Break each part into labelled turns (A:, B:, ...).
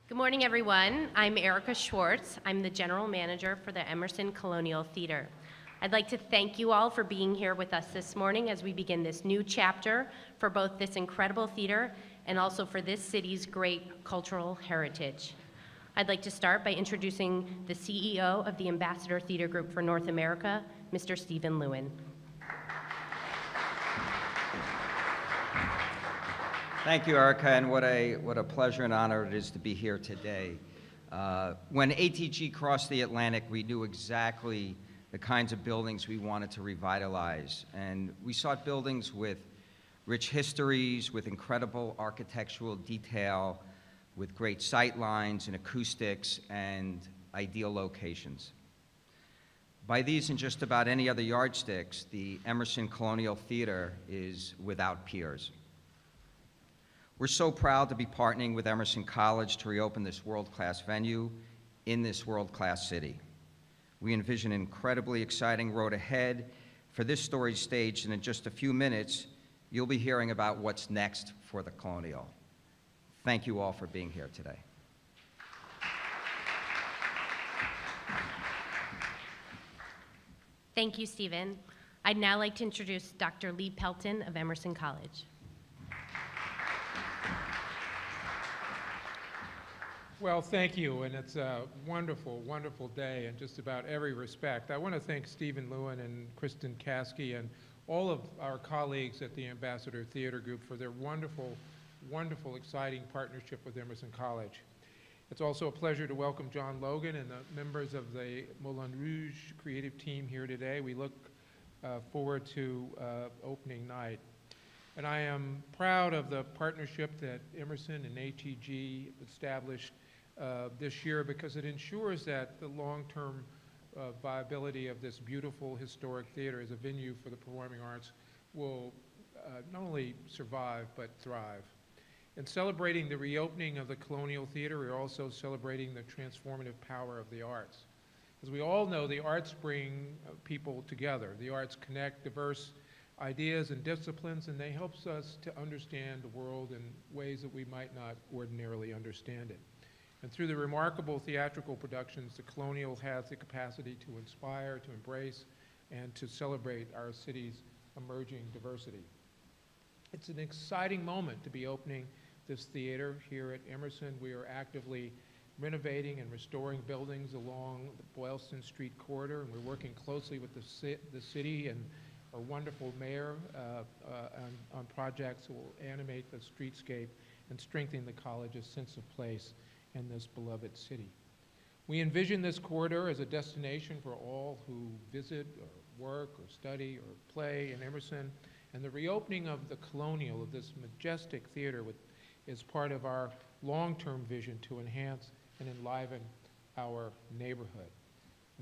A: Good morning, everyone. I'm Erica Schwartz. I'm the general manager for the Emerson Colonial Theater. I'd like to thank you all for being here with us this morning as we begin this new chapter for both this incredible theater and also for this city's great cultural heritage. I'd like to start by introducing the CEO of the Ambassador Theater Group for North America, Mr. Stephen Lewin.
B: Thank you, Erica, and what a pleasure and honor it is to be here today. When ATG crossed the Atlantic, we knew exactly the kinds of buildings we wanted to revitalize, and we sought buildings with rich histories, with incredible architectural detail, with great sight lines and acoustics, and ideal locations. By these and just about any other yardsticks, the Emerson Colonial Theater is without peers. We're so proud to be partnering with Emerson College to reopen this world-class venue in this world-class city. We envision an incredibly exciting road ahead for this storied stage, and in just a few minutes, you'll be hearing about what's next for the Colonial. Thank you all for being here today.
A: Thank you, Stephen. I'd now like to introduce Dr. Lee Pelton of Emerson College.
C: Well, thank you, and it's a wonderful, wonderful day in just about every respect. I want to thank Stephen Lewin and Kristen Caskey and all of our colleagues at the Ambassador Theater Group for their wonderful, wonderful, exciting partnership with Emerson College. It's also a pleasure to welcome John Logan and the members of the Moulin Rouge creative team here today. We look forward to opening night. And I am proud of the partnership that Emerson and ATG established this year, because it ensures that the long-term viability of this beautiful historic theater as a venue for the performing arts will not only survive but thrive. In celebrating the reopening of the Colonial Theater, we're also celebrating the transformative power of the arts. As we all know, the arts bring people together. The arts connect diverse ideas and disciplines, and they help us to understand the world in ways that we might not ordinarily understand it. And through the remarkable theatrical productions, the Colonial has the capacity to inspire, to embrace, and to celebrate our city's emerging diversity. It's an exciting moment to be opening this theater here at Emerson. We are actively renovating and restoring buildings along the Boylston Street corridor, and we're working closely with the city and our wonderful mayor on projects that will animate the streetscape and strengthen the college's sense of place in this beloved city. We envision this corridor as a destination for all who visit or work or study or play in Emerson, and the reopening of the Colonial, of this majestic theater, is part of our long-term vision to enhance and enliven our neighborhood.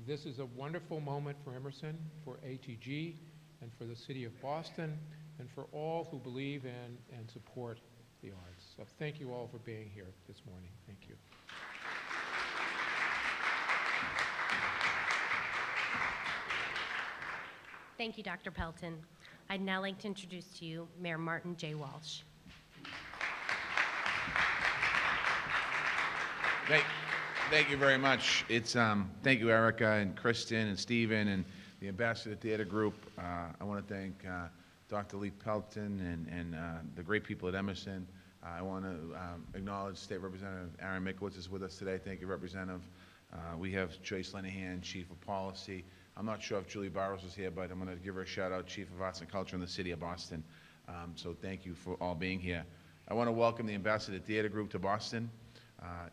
C: This is a wonderful moment for Emerson, for ATG, and for the city of Boston, and for all who believe in and support the arts. So thank you all for being here this morning. Thank you.
A: Thank you, Dr. Pelton. I'd now like to introduce to you Mayor Martin J. Walsh.
D: Thank you very much. Thank you, Erica and Kristen and Stephen and the Ambassador Theater Group. I want to thank Dr. Lee Pelton and the great people at Emerson. I want to acknowledge State Representative Aaron Mikowitz is with us today. Thank you, Representative. We have Joyce Lenahan, Chief of Policy. I'm not sure if Julie Barros is here, but I'm going to give her a shout out, Chief of Arts and Culture in the City of Boston. So thank you for all being here. I want to welcome the Ambassador Theater Group to Boston.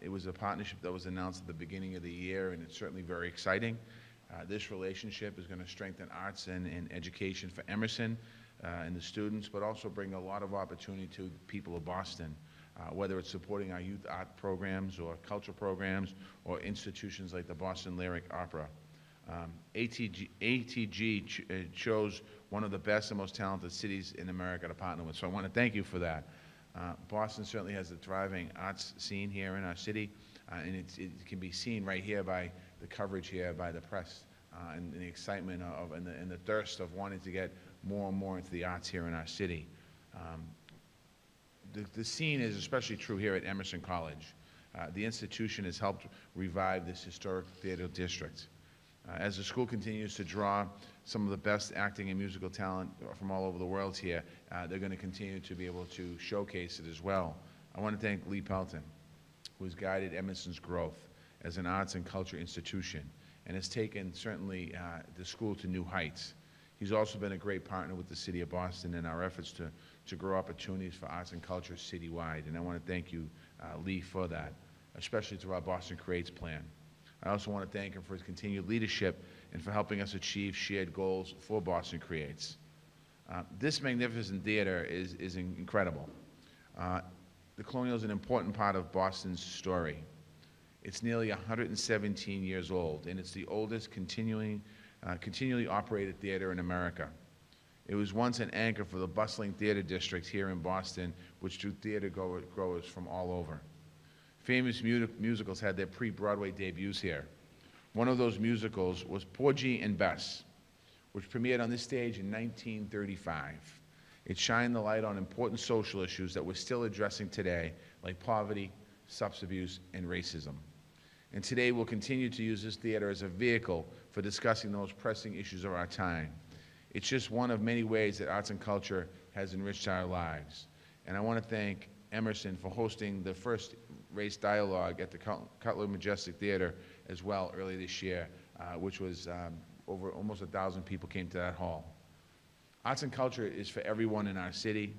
D: It was a partnership that was announced at the beginning of the year, and it's certainly very exciting. This relationship is going to strengthen arts and education for Emerson and the students, but also bring a lot of opportunity to the people of Boston, whether it's supporting our youth art programs or cultural programs or institutions like the Boston Lyric Opera. ATG chose one of the best and most talented cities in America to partner with, so I want to thank you for that. Boston certainly has a thriving arts scene here in our city, and it can be seen right here by the coverage here by the press and the excitement of and the thirst of wanting to get more and more into the arts here in our city. The scene is especially true here at Emerson College. The institution has helped revive this historic theater district. As the school continues to draw some of the best acting and musical talent from all over the world here, they're going to continue to be able to showcase it as well. I want to thank Lee Pelton, who has guided Emerson's growth as an arts and culture institution and has taken, certainly, the school to new heights. He's also been a great partner with the City of Boston in our efforts to grow opportunities for arts and culture citywide, and I want to thank you, Lee, for that, especially through our Boston Creates plan. I also want to thank him for his continued leadership and for helping us achieve shared goals for Boston Creates. This magnificent theater is incredible. The Colonial is an important part of Boston's story. It's nearly 117 years old, and it's the oldest continually operated theater in America. It was once an anchor for the bustling theater district here in Boston, which drew theater goers from all over. Famous musicals had their pre-Broadway debuts here. One of those musicals was Porgy and Bess, which premiered on this stage in 1935. It shined the light on important social issues that we're still addressing today, like poverty, substance abuse, and racism. And today we'll continue to use this theater as a vehicle for discussing those pressing issues of our time. It's just one of many ways that arts and culture has enriched our lives. And I want to thank Emerson for hosting the first race dialogue at the Cutler Majestic Theater as well earlier this year, which was over almost 1,000 people came to that hall. Arts and culture is for everyone in our city.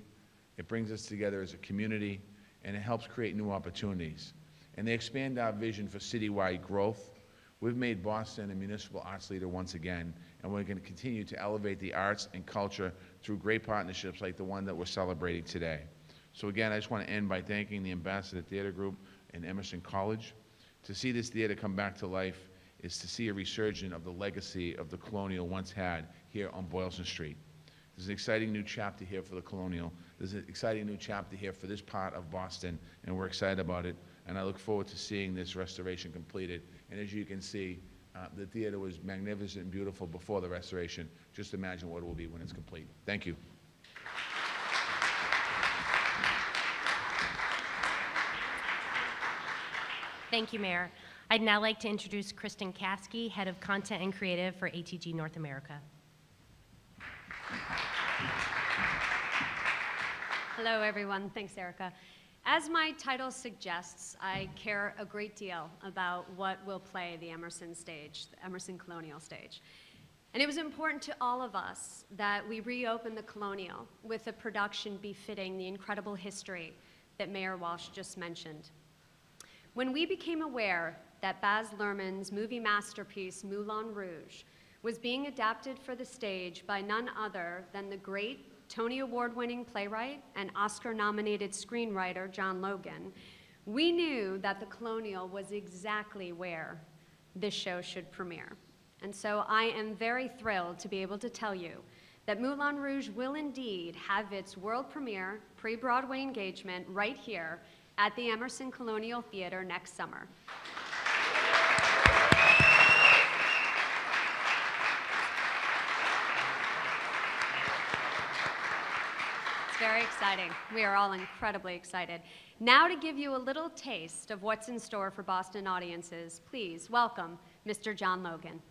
D: It brings us together as a community, and it helps create new opportunities. And they expand our vision for citywide growth. We've made Boston a municipal arts leader once again, and we're going to continue to elevate the arts and culture through great partnerships like the one that we're celebrating today. So again, I just want to end by thanking the Ambassador Theater Group and Emerson College. To see this theater come back to life is to see a resurgence of the legacy of the Colonial once had here on Boylston Street. There's an exciting new chapter here for the Colonial. There's an exciting new chapter here for this part of Boston, and we're excited about it. And I look forward to seeing this restoration completed. And as you can see, the theater was magnificent and beautiful before the restoration. Just imagine what it will be when it's complete. Thank you.
A: Thank you, Mayor. I'd now like to introduce Kristen Caskey, Head of Content and Creative for ATG North America.
E: Hello, everyone. Thanks, Erica. As my title suggests, I care a great deal about what will play the Emerson stage, the Emerson Colonial stage. And it was important to all of us that we reopen the Colonial with a production befitting the incredible history that Mayor Walsh just mentioned. When we became aware that Baz Luhrmann's movie masterpiece, Moulin Rouge, was being adapted for the stage by none other than the great Tony Award-winning playwright and Oscar-nominated screenwriter John Logan, we knew that the Colonial was exactly where this show should premiere. And so I am very thrilled to be able to tell you that Moulin Rouge will indeed have its world premiere, pre-Broadway engagement right here at the Emerson Colonial Theater next summer. It's very exciting. We are all incredibly excited. Now to give you a little taste of what's in store for Boston audiences, please welcome Mr. John Logan.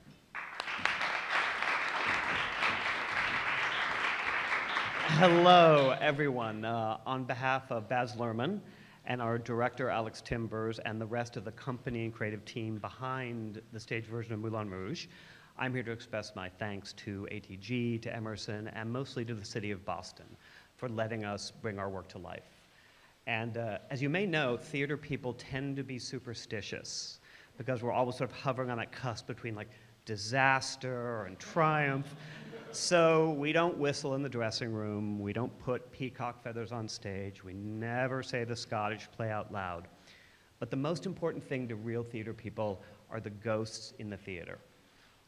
F: Hello, everyone. On behalf of Baz Luhrmann and our director, Alex Timbers, and the rest of the company and creative team behind the stage version of Moulin Rouge, I'm here to express my thanks to ATG, to Emerson, and mostly to the city of Boston for letting us bring our work to life. And as you may know, theater people tend to be superstitious because we're always sort of hovering on that cusp between like disaster and triumph. So we don't whistle in the dressing room, we don't put peacock feathers on stage, we never say the Scottish play out loud. But the most important thing to real theater people are the ghosts in the theater.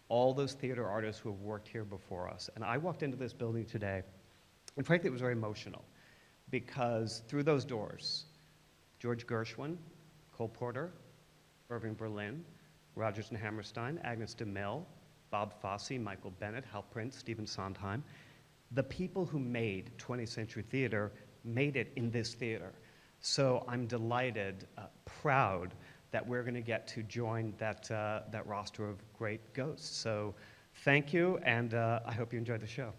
F: All those theater artists who have worked here before us. And I walked into this building today, and frankly it was very emotional, because through those doors, George Gershwin, Cole Porter, Irving Berlin, Rodgers and Hammerstein, Agnes DeMille, Bob Fosse, Michael Bennett, Hal Prince, Stephen Sondheim. The people who made 20th century theater made it in this theater. So I'm delighted, proud that we're going to get to join that roster of great ghosts. So thank you, and I hope you enjoyed the show.